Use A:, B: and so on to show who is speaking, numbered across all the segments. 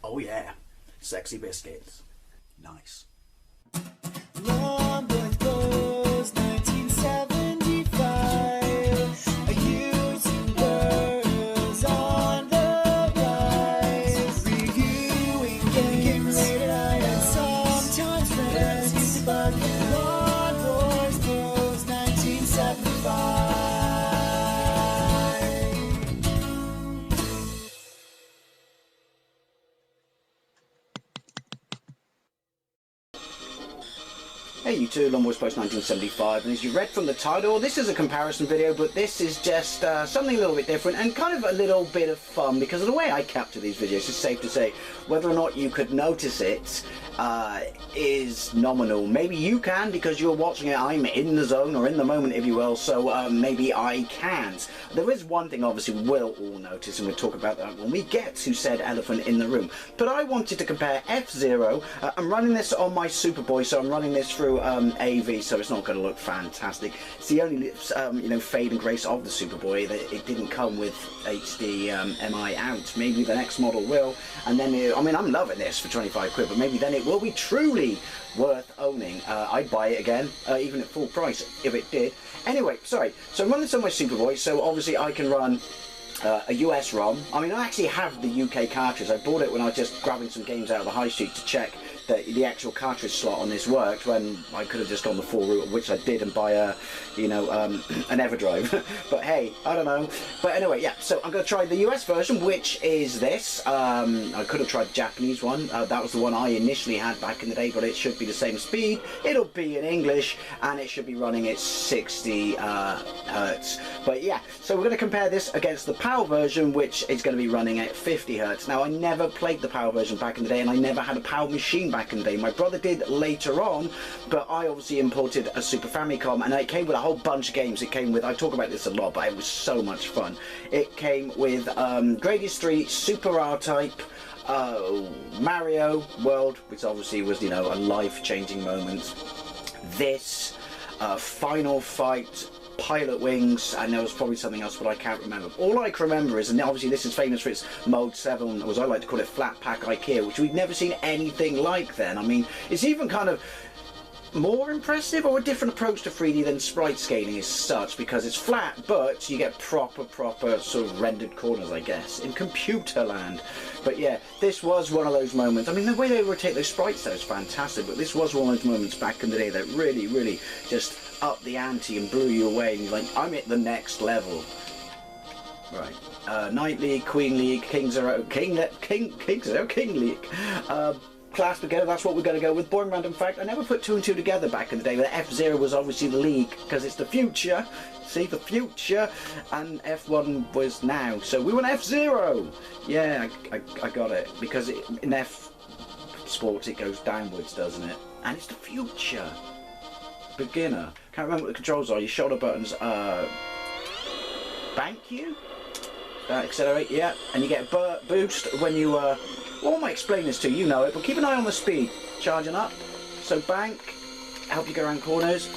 A: Oh yeah, sexy biscuits. Nice.
B: Long boys blues, 1975. YouTubers on the rise, reviewing games late at night and sometimes friends. But Long boys blues, 1975.
A: Hey YouTube, Longboys Post 1975, and as you read from the title, this is a comparison video, but this is just something a little bit different and kind of a little bit of fun because of the way I capture these videos. It's safe to say whether or not you could notice it is nominal. Maybe you can because you're watching it. I'm in the zone, or in the moment if you will, so maybe I can't. There is one thing obviously we'll all notice, and we'll talk about that when we get to said elephant in the room. But I wanted to compare F-Zero. I'm running this on my Superboy, so I'm running this through AV, so it's not going to look fantastic. It's the only you know, fade and grace of the Superboy that it didn't come with HDMI out. Maybe the next model will, and then I mean, I'm loving this for 25 quid, but maybe then it will be truly worth owning. I'd buy it again, even at full price if it did. Anyway, sorry, so I'm running this on my Superboy, so obviously I can run a US ROM. I mean, I actually have the UK cartridge. I bought it when I was just grabbing some games out of the high street to check that the actual cartridge slot on this worked, when I could have just gone the full route, which I did, and buy a, you know, an EverDrive. But hey, I don't know. But anyway, yeah, so I'm going to try the US version, which is this. I could have tried the Japanese one. That was the one I initially had back in the day, but it should be the same speed. It'll be in English, and it should be running at 60 hertz. But yeah, so we're going to compare this against the PAL version, which is going to be running at 50 hertz. Now, I never played the PAL version back in the day, and I never had a PAL machine back in the day. My brother did later on, but I obviously imported a Super Famicom, and it came with a whole bunch of games. It came with, I talk about this a lot, but it was so much fun. It came with Gradius 3, Super R-Type, Mario World, which obviously was, you know, a life-changing moment. This, Final Fight, Pilot Wings, and there was probably something else, but I can't remember. All I can remember is, and obviously this is famous for its Mode 7, or as I like to call it, Flat Pack IKEA, which we've never seen anything like then. I mean, it's even kind of more impressive, or a different approach to 3D than sprite scaling as such, because it's flat, but you get proper sort of rendered corners, I guess, in computer land. But yeah, this was one of those moments. I mean, the way they rotate those sprites though is fantastic, but this was one of those moments back in the day that really just upped the ante and blew you away, and you're like, I'm at the next level. Right. Knight League, Queen League, King Zero, King League. Class together, that's what we're going to go with. Boring random fact, I never put two and two together back in the day, but F-Zero was obviously the league, because it's the future. See, the future, and F1 was now. So we went F-Zero! Yeah, I got it, because in F sports it goes downwards, doesn't it? And it's the future. Beginner. Can't remember what the controls are. Your shoulder buttons, bank you? Accelerate, yeah. And you get a boost when you, well, I might explain this to you, you know it, but keep an eye on the speed. Charging up. So bank, help you go around corners.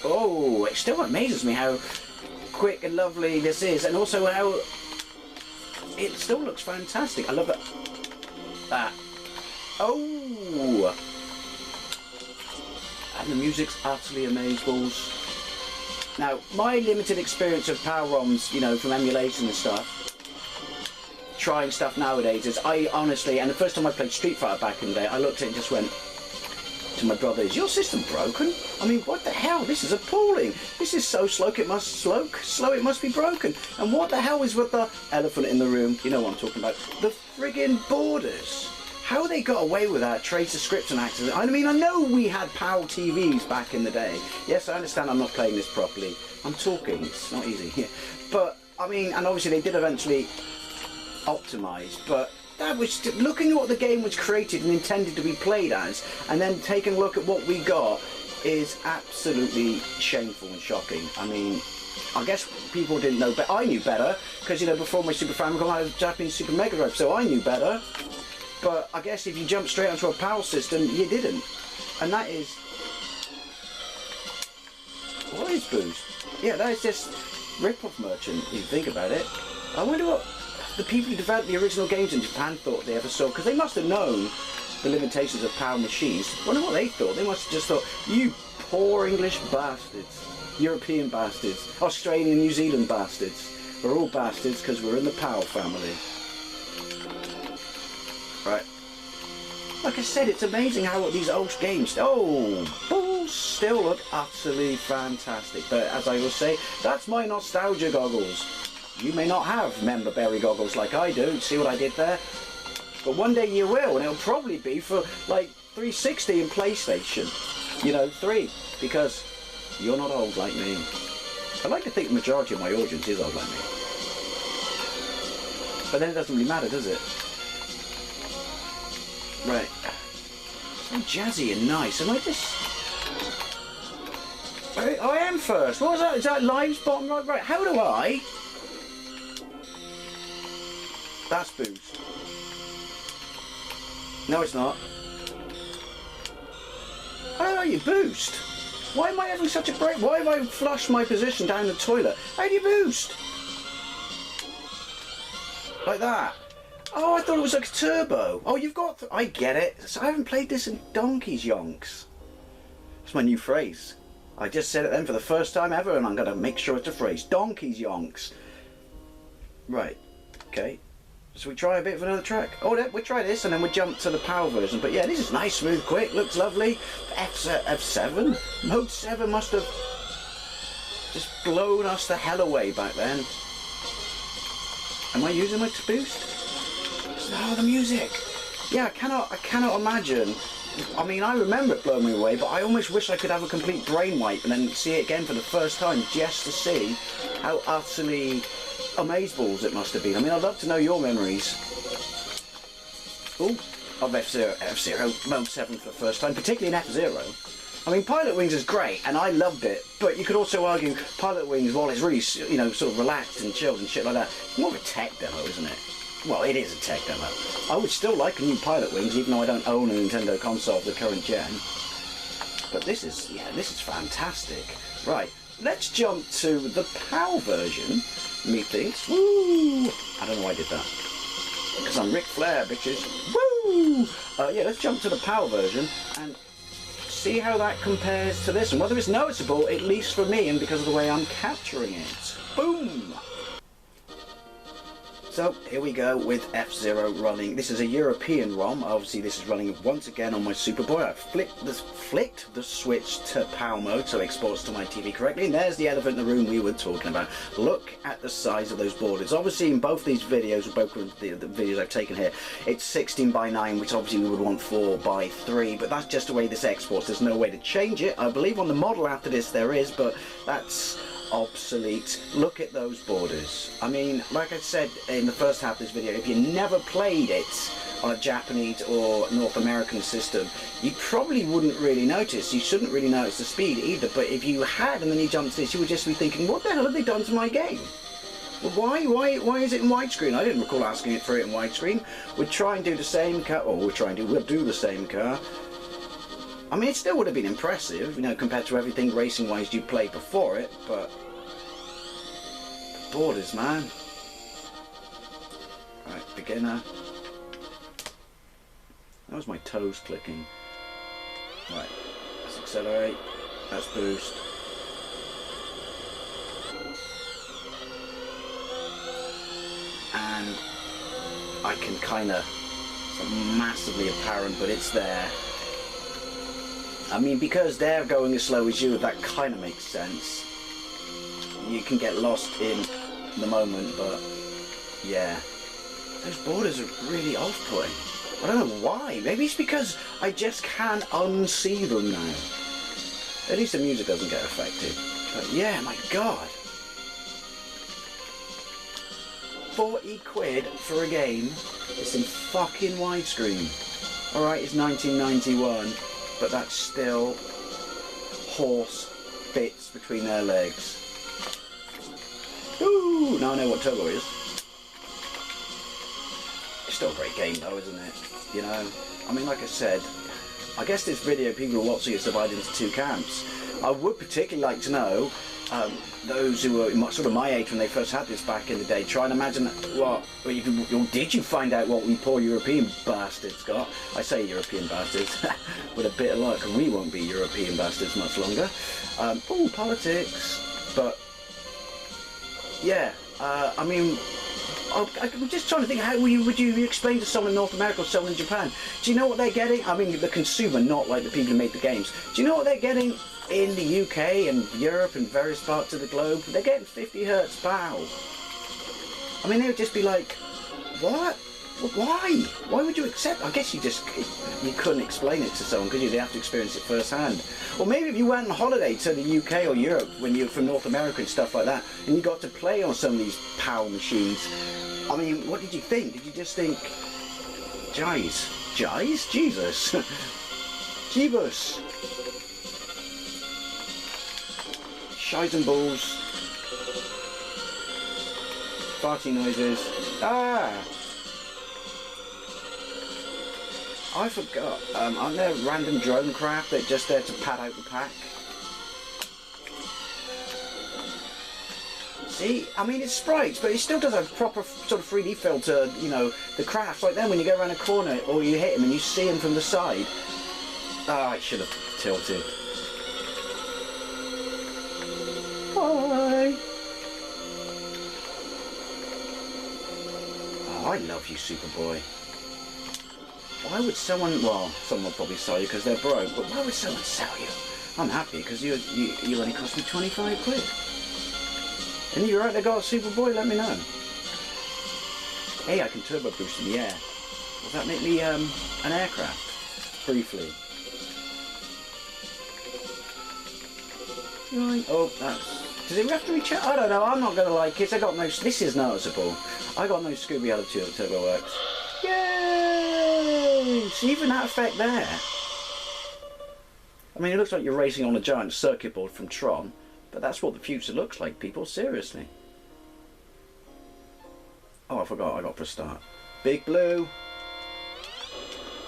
A: Oh, it still amazes me how quick and lovely this is, and also how it still looks fantastic. I love that. Oh! And the music's utterly amazeballs. Now, my limited experience of PAL ROMs, you know, from emulation and stuff, trying stuff nowadays, is I honestly, and the first time I played Street Fighter back in the day, I looked at it and just went to my brother, is your system broken? I mean, what the hell? This is appalling. This is so slow it must it must be broken. And what the hell is with the elephant in the room? You know what I'm talking about. The friggin' borders. How they got away with that, trace of scripts and actors. I mean, I know we had PAL TVs back in the day. Yes, I understand I'm not playing this properly. I'm talking, it's not easy. Yeah. But, I mean, and obviously they did eventually optimize, but that was looking at what the game was created and intended to be played as, and then taking a look at what we got is absolutely shameful and shocking. I mean, I guess people didn't know, but I knew better, because, you know, before my Super Famicom I had a Japanese Super Mega Drive, so I knew better. But I guess if you jump straight onto a PAL system, you didn't. And that is... What is Boost? Yeah, that is just rip-off merchant, if you think about it. I wonder what the people who developed the original games in Japan thought they ever saw, because they must have known the limitations of power machines. I wonder what they thought. They must have just thought, you poor English bastards, European bastards, Australian, New Zealand bastards. We're all bastards because we're in the Power family. Right. Like I said, it's amazing how these old games, still look utterly fantastic. But as I will say, that's my nostalgia goggles. You may not have member berry goggles like I do. See what I did there? But one day you will, and it'll probably be for like 360 and PlayStation. You know, 3, because you're not old like me. I like to think the majority of my audience is old like me. But then it doesn't really matter, does it? Right. So jazzy and nice. Am I just... I am first. What was that? Is that lives bottom right? Right. How do I... That's boost. No, it's not. How do you boost? Why am I having such a break? Why have I flushed my position down the toilet? How do you boost? Like that. Oh, I thought it was like a turbo. Oh, you've got... I get it. So I haven't played this in donkey's yonks. That's my new phrase. I just said it then for the first time ever, and I'm going to make sure it's a phrase. Donkey's yonks. Right. Okay. So we try a bit of another track. Oh, we'll try this, and then we'll jump to the power version. But yeah, this is nice, smooth, quick. Looks lovely. F7? Mode 7 must have just blown us the hell away back then. Am I using my boost? Oh, the music! Yeah, I cannot imagine. I mean, I remember it blowing me away, but I almost wish I could have a complete brain wipe and then see it again for the first time, just to see how utterly amazeballs it must have been. I mean, I'd love to know your memories. Ooh, of F-Zero, Mode 7 for the first time, particularly in F-Zero. I mean, Pilot Wings is great, and I loved it, but you could also argue Pilot Wings, while it's really, you know, sort of relaxed and chilled and shit like that, more of a tech demo, isn't it? Well, it is a tech demo. I would still like a new Pilot Wings, even though I don't own a Nintendo console of the current gen. But this is, yeah, this is fantastic. Right, let's jump to the PAL version, methinks. Woo! I don't know why I did that. Because I'm Ric Flair, bitches. Woo! Yeah, let's jump to the PAL version and see how that compares to this, and whether it's noticeable, at least for me, and because of the way I'm capturing it. Boom! So here we go with F-Zero running. This is a European ROM. Obviously this is running once again on my Superboy. I've flicked the switch to PAL mode so it exports to my TV correctly. And there's the elephant in the room we were talking about. Look at the size of those borders. Obviously in both these videos, both the videos I've taken here, it's 16 by 9, which obviously we would want 4 by 3. But that's just the way this exports. There's no way to change it. I believe on the model after this there is, but that's obsolete. Look at those borders. I mean, like I said in the first half of this video, if you never played it on a Japanese or North American system, you probably wouldn't really notice. You shouldn't really notice the speed either, but if you had and then you jumped to this, you would just be thinking, what the hell have they done to my game? Well, why is it in widescreen? I didn't recall asking it for it in widescreen. We'll try and do the same car, or we'll do the same car. I mean, it still would have been impressive, you know, compared to everything racing-wise you played before it, but... the borders, man. Right, beginner. That was my toes clicking. Right, let's accelerate. Let's boost. And I can kind of... it's not massively apparent, but it's there. I mean, because they're going as slow as you, that kind of makes sense. You can get lost in the moment, but yeah. Those borders are really off-putting. I don't know why. Maybe it's because I just can't unsee them now. At least the music doesn't get affected. But yeah, my God. 40 quid for a game. It's in fucking widescreen. Alright, it's 1991. But that's still horse bits between their legs. Ooh, now I know what Turbo is. It's still a great game though, isn't it? You know, I mean, like I said, I guess this video people will watch it divided into two camps. I would particularly like to know those who were sort of my age when they first had this back in the day, try and imagine what, or did you find out what we poor European bastards got? I say European bastards, with a bit of luck, we won't be European bastards much longer. Oh, politics, but yeah, I mean, I'm just trying to think, how would you explain to someone in North America or someone in Japan, do you know what they're getting? I mean, the consumer, not like the people who make the games. Do you know what they're getting in the UK and Europe and various parts of the globe? They're getting 50 hertz POW. I mean, they would just be like, what? Why? Why would you accept? I guess you couldn't explain it to someone, could you? They have to experience it firsthand. Or maybe if you went on holiday to the UK or Europe when you're from North America and stuff like that, and you got to play on some of these POW machines. I mean, what did you think? Did you just think, Jesus, Jeebus, shies and balls, farty noises, I forgot, aren't there random drone craft that are just there to pad out the pack? See, I mean, it's sprites, but it still does a proper sort of 3D filter, you know, the crafts. Like then when you go around a corner or you hit them and you see them from the side. I should have tilted. Bye. Oh, I love you, Superboy. Why would someone, well, someone will probably sell you because they're broke, but why would someone sell you? I'm happy because you only cost me 25 quid. And if you're right, they got a Superboy, let me know. Hey, I can turbo boost in the air. Does that make me an aircraft? Briefly. Right. Oh, that's... Does it have to be checked? I don't know, I'm not going to lie, kids. I got no... This is noticeable. I got no Scooby Attitude Turbo Works. Yay! See, even that effect there. I mean, it looks like you're racing on a giant circuit board from Tron. But that's what the future looks like, people, seriously. Oh, I forgot, I got to start. Big Blue.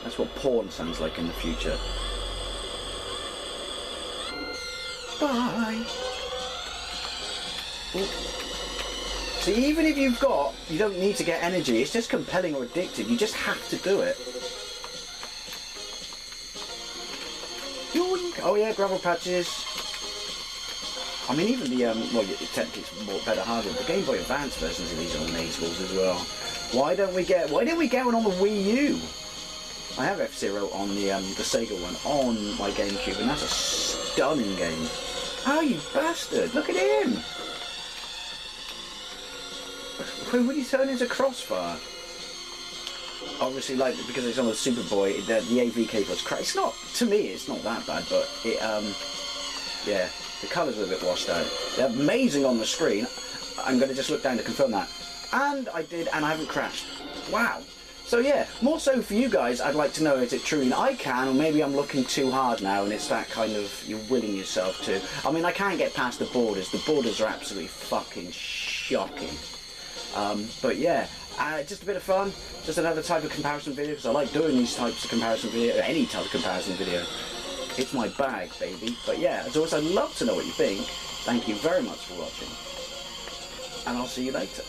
A: That's what porn sounds like in the future. Bye. Ooh. So even if you don't need to get energy, it's just compelling or addictive, you just have to do it. Yoink. Oh yeah, gravel patches. I mean, even the, well, technically it's more better hardware, the Game Boy Advance versions of these are amazeballs as well. Why didn't we get one on the Wii U? I have F-Zero on the Sega one on my GameCube, and that's a stunning game. Oh, you bastard! Look at him! When would he turn into Crossfire? Obviously, like, because it's on the Superboy, the AV cable's cracked. It's not, to me, it's not that bad, but it, yeah. The colours are a bit washed out. They're amazing on the screen. I'm going to just look down to confirm that. And I did, and I haven't crashed. Wow. So yeah, more so for you guys, I'd like to know, is it true that I can, or maybe I'm looking too hard now and it's that kind of, you're willing yourself to. I mean, I can't get past the borders. The borders are absolutely fucking shocking. But yeah, just a bit of fun. Just another type of comparison video, because I like doing these types of comparison video, or any type of comparison video. It's my bag, baby. But yeah, as always, I'd love to know what you think. Thank you very much for watching. And I'll see you later.